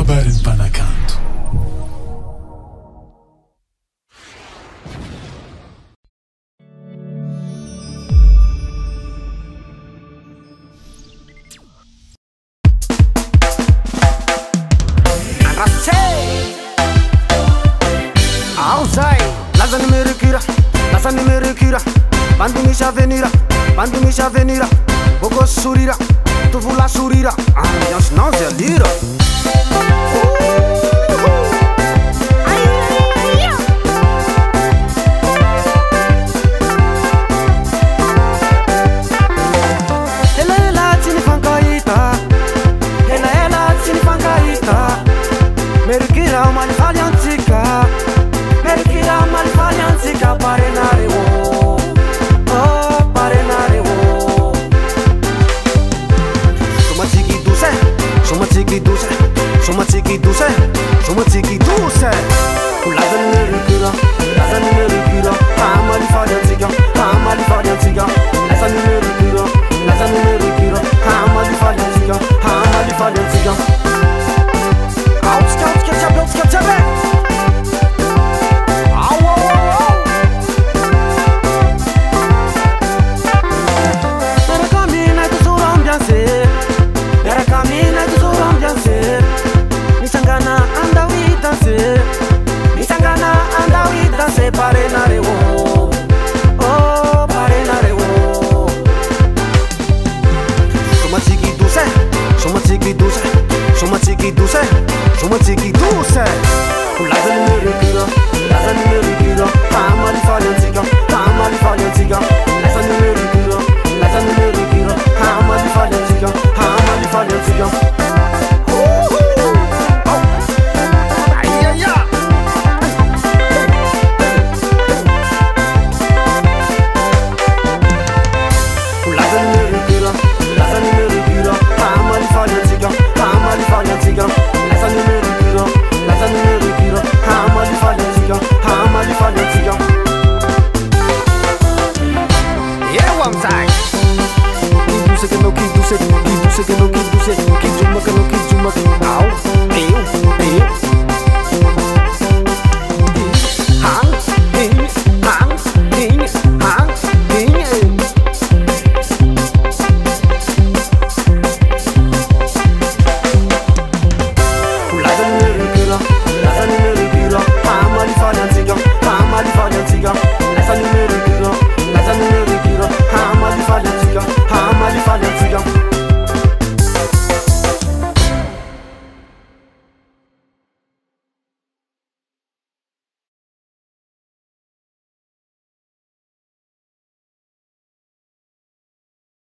kabarin'ny mpanakanto. Auzai, lasciami merikira, lasciami merikira. Bando mi avenira, poco surira, tu vuoi surira, ambiance non si allira. Ela tini fankaita, ela tini fankaita. Merikira mali faliantika, merikira mali faliantika parenare wo. Somatiki duse, lazani merikira, amali faliantika, lazani merikira, amali faliantika. Out, chabe. Parenare wo, oh parenare wo. Somatiki duse,